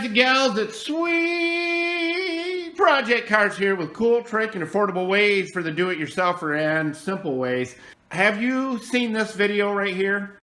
guys and gals, it's Sweet Project Cars here with cool, trick, and affordable ways for the do-it-yourselfer and simple ways. Have you seen this video right here?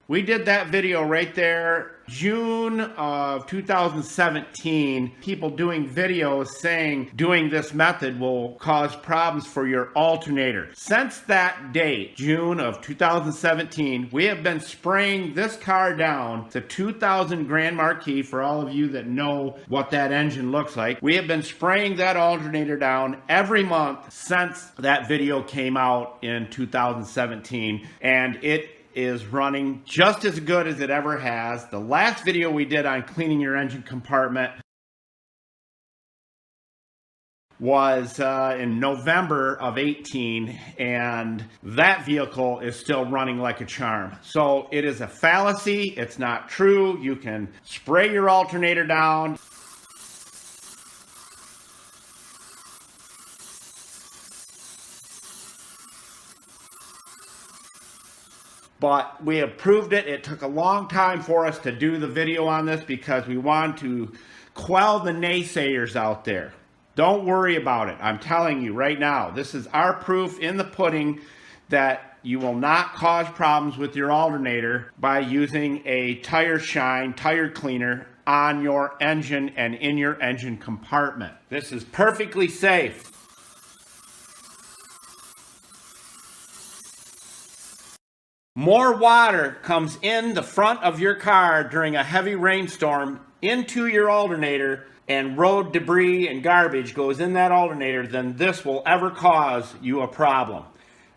We did that video right there, June of 2017. People doing videos saying doing this method will cause problems for your alternator. Since that date, June of 2017, we have been spraying this car down, the 2000 Grand Marquis, for all of you that know what that engine looks like. We have been spraying that alternator down every month since that video came out in 2017, and it is running just as good as it ever has. The last video we did on cleaning your engine compartment was in November of 18, and that vehicle is still running like a charm. So it is a fallacy. It's not true. You can spray your alternator down. But we have proved it. It took a long time for us to do the video on this because we want to quell the naysayers out there. Don't worry about it. I'm telling you right now, this is our proof in the pudding that you will not cause problems with your alternator by using a tire shine, tire cleaner on your engine and in your engine compartment. This is perfectly safe. More water comes in the front of your car during a heavy rainstorm into your alternator, and road debris and garbage goes in that alternator than this will ever cause you a problem.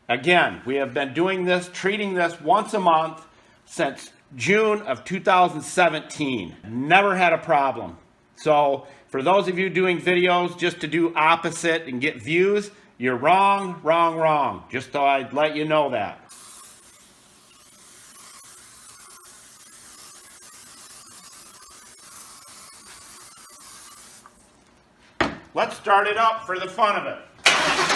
Again, we have been doing this, treating this once a month since June of 2017. Never had a problem. So for those of you doing videos just to do opposite and get views, you're wrong, wrong, wrong. Just thought I'd let you know that. Let's start it up for the fun of it.